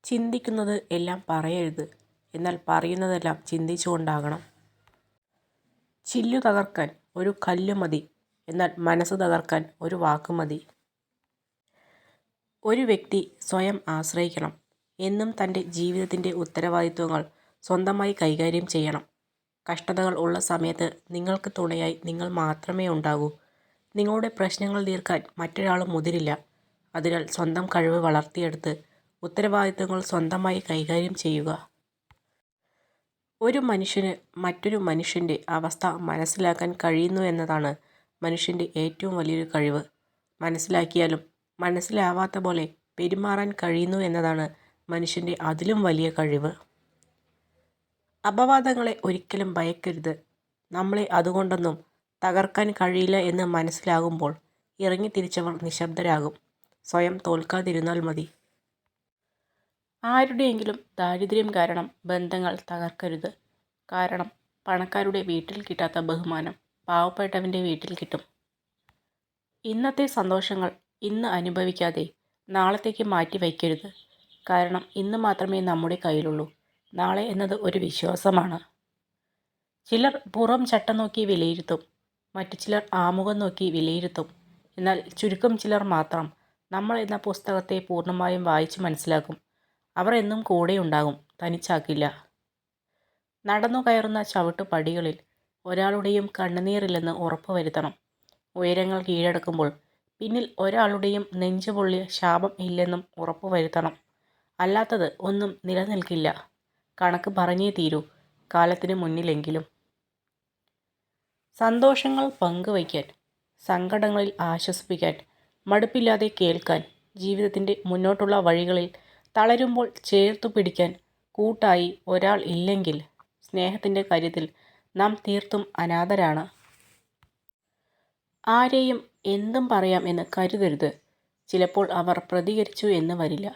ചിന്തിക്കുന്നത് എല്ലാം പറയരുത്, എന്നാൽ പറയുന്നതെല്ലാം ചിന്തിച്ചുകൊണ്ടാകണം. ചില്ലു തകർക്കാൻ ഒരു കല്ലു മതി, എന്നാൽ മനസ്സ് തകർക്കാൻ ഒരു വാക്ക് മതി. ഒരു വ്യക്തി സ്വയം ആശ്രയിക്കണം. എന്നും തൻ്റെ ജീവിതത്തിൻ്റെ ഉത്തരവാദിത്വങ്ങൾ സ്വന്തമായി കൈകാര്യം ചെയ്യണം. കഷ്ടതകൾ ഉള്ള സമയത്ത് നിങ്ങൾക്ക് തുണയായി നിങ്ങൾ മാത്രമേ ഉണ്ടാകൂ. നിങ്ങളുടെ പ്രശ്നങ്ങൾ തീർക്കാൻ മറ്റൊരാളും മുതിരില്ല. അതിനാൽ സ്വന്തം കഴിവ് വളർത്തിയെടുത്ത് ഉത്തരവാദിത്വങ്ങൾ സ്വന്തമായി കൈകാര്യം ചെയ്യുക. ഒരു മനുഷ്യന് മറ്റൊരു മനുഷ്യൻ്റെ അവസ്ഥ മനസ്സിലാക്കാൻ കഴിയുന്നു എന്നതാണ് മനുഷ്യൻ്റെ ഏറ്റവും വലിയൊരു കഴിവ്. മനസ്സിലാക്കിയാലും മനസ്സിലാവാത്ത പോലെ പെരുമാറാൻ കഴിയുന്നു എന്നതാണ് മനുഷ്യൻ്റെ അതിലും വലിയ കഴിവ്. അപവാദങ്ങളെ ഒരിക്കലും ഭയക്കരുത്. നമ്മളെ അതുകൊണ്ടൊന്നും തകർക്കാൻ കഴിയില്ല എന്ന് മനസ്സിലാകുമ്പോൾ ഇറങ്ങിത്തിരിച്ചവർ നിശബ്ദരാകും. സ്വയം തോൽക്കാതിരുന്നാൽ മതി. ആരുടെയെങ്കിലും ദാരിദ്ര്യം കാരണം ബന്ധങ്ങൾ തകർക്കരുത്. കാരണം പണക്കാരുടെ വീട്ടിൽ കിട്ടാത്ത ബഹുമാനം പാവപ്പെട്ടവൻ്റെ വീട്ടിൽ കിട്ടും. ഇന്നത്തെ സന്തോഷങ്ങൾ ഇന്ന് അനുഭവിക്കാതെ നാളത്തേക്ക് മാറ്റി വയ്ക്കരുത്. കാരണം ഇന്ന് മാത്രമേ നമ്മുടെ കയ്യിലുള്ളൂ. നാളെ എന്നത് ഒരു വിശ്വാസമാണ്. ചിലർ പുറം ചട്ട നോക്കി വിലയിരുത്തും, മറ്റു ചിലർ ആമുഖം നോക്കി വിലയിരുത്തും. എന്നാൽ ചുരുക്കം ചിലർ മാത്രം നമ്മൾ എന്ന പുസ്തകത്തെ പൂർണ്ണമായും വായിച്ച് മനസ്സിലാക്കും. അവർ എന്നും കൂടെയുണ്ടാകും, തനിച്ചാക്കില്ല. നടന്നു കയറുന്ന ചവിട്ടുപടികളിൽ ഒരാളുടെയും കണ്ണുനീരില്ലെന്ന് ഉറപ്പുവരുത്തണം. ഉയരങ്ങൾ കീഴടക്കുമ്പോൾ പിന്നിൽ ഒരാളുടെയും നെഞ്ചുപൊള്ളിയ ശാപം ഇല്ലെന്നും ഉറപ്പുവരുത്തണം. അല്ലാത്തത് ഒന്നും നിലനിൽക്കില്ല. കണക്ക് പറഞ്ഞേ തീരൂ, കാലത്തിന് മുന്നിലെങ്കിലും. സന്തോഷങ്ങൾ പങ്കുവയ്ക്കാൻ, സങ്കടങ്ങളിൽ ആശ്വസിപ്പിക്കാൻ, മടുപ്പില്ലാതെ കേൾക്കാൻ, ജീവിതത്തിൻ്റെ മുന്നോട്ടുള്ള വഴികളിൽ തളരുമ്പോൾ ചേർത്തു പിടിക്കാൻ കൂട്ടായി ഒരാൾ ഇല്ലെങ്കിൽ സ്നേഹത്തിൻ്റെ കാര്യത്തിൽ നാം തീർത്തും അനാഥരാണ്. ആരെയും എന്തും പറയാം എന്ന് കരുതരുത്. ചിലപ്പോൾ അവർ പ്രതികരിച്ചു എന്ന് വരില്ല.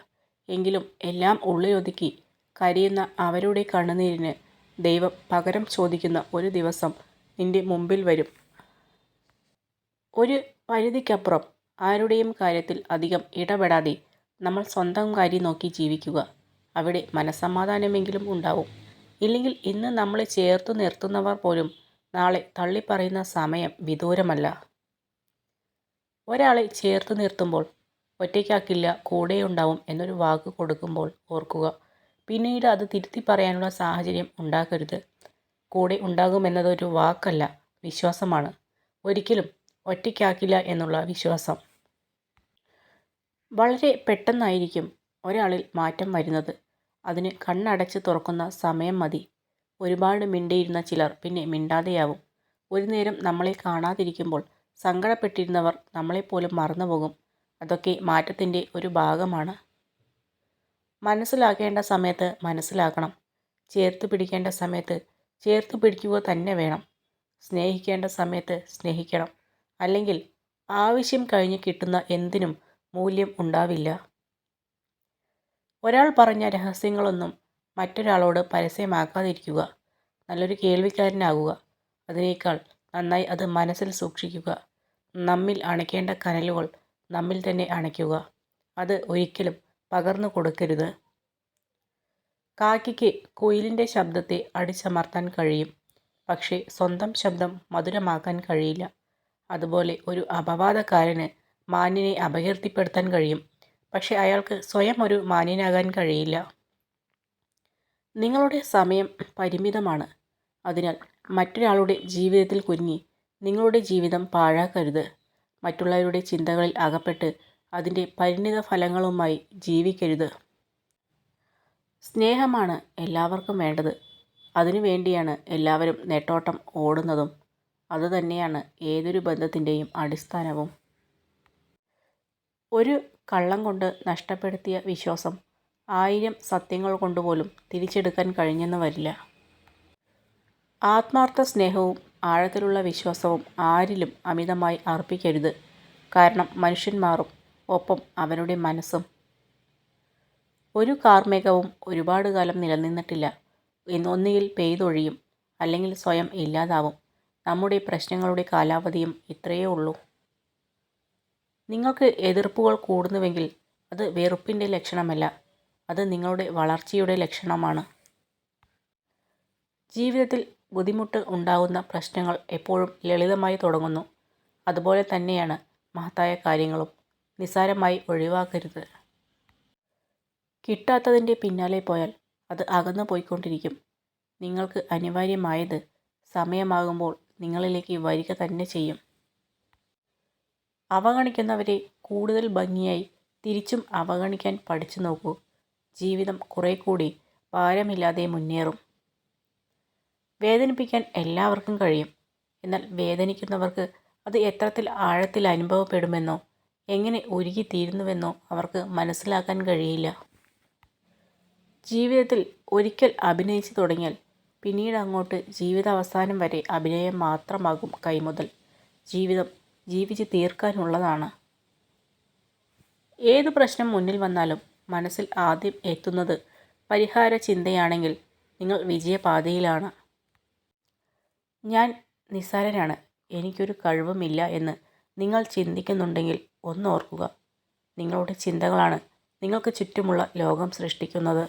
എങ്കിലും എല്ലാം ഉള്ളിലൊതുക്കി കരയുന്ന അവരുടെ കണ്ണുനീരിന് ദൈവം പകരം ചോദിക്കുന്ന ഒരു ദിവസം നിന്റെ മുമ്പിൽ വരും. ഒരു പരിധിക്കപ്പുറം ആരുടെയും കാര്യത്തിൽ അധികം ഇടപെടാതെ നമ്മൾ സ്വന്തം കാര്യം നോക്കി ജീവിക്കുക. അവിടെ മനസ്സമാധാനമെങ്കിലും ഉണ്ടാവും. ഇല്ലെങ്കിൽ ഇന്ന് നമ്മളെ ചേർത്തു നിർത്തുന്നവർ പോലും നാളെ തള്ളിപ്പറയുന്ന സമയം വിദൂരമല്ല. ഒരാളെ ചേർത്ത് നിർത്തുമ്പോൾ ഒറ്റയ്ക്കാക്കില്ല, കൂടെയുണ്ടാവും എന്നൊരു വാക്ക് കൊടുക്കുമ്പോൾ ഓർക്കുക. പിന്നീട് അത് തിരുത്തി പറയാനുള്ള സാഹചര്യം ഉണ്ടാക്കരുത്. കൂടെ ഉണ്ടാകുമെന്നതൊരു വാക്കല്ല, വിശ്വാസമാണ്. ഒരിക്കലും ഒറ്റയ്ക്കാക്കില്ല എന്നുള്ള വിശ്വാസം. വളരെ പെട്ടെന്നായിരിക്കും ഒരാളിൽ മാറ്റം വരുന്നത്. അതിന് കണ്ണടച്ച് തുറക്കുന്ന സമയം മതി. ഒരുപാട് മിണ്ടിയിരുന്ന ചിലർ പിന്നെ മിണ്ടാതെയാവും. ഒരു നേരം നമ്മളെ കാണാതിരിക്കുമ്പോൾ സങ്കടപ്പെട്ടിരുന്നവർ നമ്മളെപ്പോലും മറന്നുപോകും. അതൊക്കെ മാറ്റത്തിൻ്റെ ഒരു ഭാഗമാണ്. മനസ്സിലാക്കേണ്ട സമയത്ത് മനസ്സിലാക്കണം. ചേർത്ത് പിടിക്കേണ്ട സമയത്ത് ചേർത്ത് പിടിക്കുക തന്നെ വേണം. സ്നേഹിക്കേണ്ട സമയത്ത് സ്നേഹിക്കണം. അല്ലെങ്കിൽ ആവശ്യം കഴിഞ്ഞ് കിട്ടുന്ന എന്തിനും മൂല്യം ഉണ്ടാവില്ല. ഒരാൾ പറഞ്ഞ രഹസ്യങ്ങളൊന്നും മറ്റൊരാളോട് പരസ്യമാക്കാതിരിക്കുക. നല്ലൊരു കേൾവിക്കാരനാകുക. അതിനേക്കാൾ നന്നായി അത് മനസ്സിൽ സൂക്ഷിക്കുക. നമ്മിൽ അണയ്ക്കേണ്ട കനലുകൾ നമ്മിൽ തന്നെ അണയ്ക്കുക. അത് ഒരിക്കലും പകർന്നു കൊടുക്കരുത്. കാക്കയ്ക്ക് കുയിലിൻ്റെ ശബ്ദത്തെ അടിച്ചമർത്താൻ കഴിയും, പക്ഷേ സ്വന്തം ശബ്ദം മധുരമാക്കാൻ കഴിയില്ല. അതുപോലെ ഒരു അപവാദക്കാരന് മാന്യനെ അപകീർത്തിപ്പെടുത്താൻ കഴിയും, പക്ഷേ അയാൾക്ക് സ്വയം ഒരു മാന്യനാകാൻ കഴിയില്ല. നിങ്ങളുടെ സമയം പരിമിതമാണ്. അതിനാൽ മറ്റൊരാളുടെ ജീവിതത്തിൽ കുരുങ്ങി നിങ്ങളുടെ ജീവിതം പാഴാക്കരുത്. മറ്റുള്ളവരുടെ ചിന്തകളിൽ അകപ്പെട്ട് അതിൻ്റെ പരിണിത ഫലങ്ങളുമായി ജീവിക്കരുത്. സ്നേഹമാണ് എല്ലാവർക്കും വേണ്ടത്. അതിനു വേണ്ടിയാണ് എല്ലാവരും നെട്ടോട്ടം ഓടുന്നതും. അതുതന്നെയാണ് ഏതൊരു ബന്ധത്തിൻ്റെയും അടിസ്ഥാനവും. ഒരു കള്ളം കൊണ്ട് നഷ്ടപ്പെടുത്തിയ വിശ്വാസം 1000 സത്യങ്ങൾ കൊണ്ടുപോലും തിരിച്ചെടുക്കാൻ കഴിഞ്ഞെന്ന് വരില്ല. ആത്മാർത്ഥ സ്നേഹവും ആഴത്തിലുള്ള വിശ്വാസവും ആരിലും അമിതമായി അർപ്പിക്കരുത്. കാരണം മനുഷ്യൻ മാറും, ഒപ്പം അവരുടെ മനസ്സും. ഒരു കാർമേഘവും ഒരുപാട് കാലം നിലനിന്നിട്ടില്ല. ഒന്നുകിൽ പെയ്തൊഴിയും, അല്ലെങ്കിൽ സ്വയം ഇല്ലാതാവും. നമ്മുടെ പ്രശ്നങ്ങളുടെ കാലാവധിയും ഇത്രയേ ഉള്ളൂ. നിങ്ങൾക്ക് എതിർപ്പുകൾ കൂടുന്നുവെങ്കിൽ അത് വെറുപ്പിൻ്റെ ലക്ഷണമല്ല, അത് നിങ്ങളുടെ വളർച്ചയുടെ ലക്ഷണമാണ്. ജീവിതത്തിൽ ബുദ്ധിമുട്ട് ഉണ്ടാകുന്ന പ്രശ്നങ്ങൾ എപ്പോഴും ലളിതമായി തുടങ്ങുന്നു. അതുപോലെ തന്നെയാണ് മഹത്തായ കാര്യങ്ങളും. നിസ്സാരമായി ഒഴിവാക്കരുത്. കിട്ടാത്തതിൻ്റെ പിന്നാലെ പോയാൽ അത് അകന്നു പോയിക്കൊണ്ടിരിക്കും. നിങ്ങൾക്ക് അനിവാര്യമായത് സമയമാകുമ്പോൾ നിങ്ങളിലേക്ക് വരിക തന്നെ ചെയ്യും. അവഗണിക്കുന്നവരെ കൂടുതൽ ഭംഗിയായി തിരിച്ചും അവഗണിക്കാൻ പഠിച്ചു നോക്കൂ. ജീവിതം കുറെ കൂടി ഭാരമില്ലാതെ മുന്നേറും. വേദനിപ്പിക്കാൻ എല്ലാവർക്കും കഴിയും. എന്നാൽ വേദനിക്കുന്നവർക്ക് അത് എത്രത്തിൽ ആഴത്തിൽ അനുഭവപ്പെടുമെന്നോ എങ്ങനെ ഉരുകിത്തീരുന്നുവെന്നോ അവർക്ക് മനസ്സിലാക്കാൻ കഴിയില്ല. ജീവിതത്തിൽ ഒരിക്കൽ അഭിനയിച്ചു തുടങ്ങിയാൽ പിന്നീട് അങ്ങോട്ട് ജീവിതാവസാനം വരെ അഭിനയം മാത്രമാകും കൈമുതൽ. ജീവിതം ജീവിച്ച് തീർക്കാനുള്ളതാണ്. ഏതു പ്രശ്നം മുന്നിൽ വന്നാലും മനസ്സിൽ ആദ്യം എത്തുന്നത് പരിഹാര ചിന്തയാണെങ്കിൽ നിങ്ങൾ വിജയപാതയിലാണ്. ഞാൻ നിസ്സാരനാണ്, എനിക്കൊരു കഴിവുമില്ല എന്ന് നിങ്ങൾ ചിന്തിക്കുന്നുണ്ടെങ്കിൽ ഒന്നോർക്കുക. നിങ്ങളുടെ ചിന്തകളാണ് നിങ്ങൾക്ക് ചുറ്റുമുള്ള ലോകം സൃഷ്ടിക്കുന്നത്.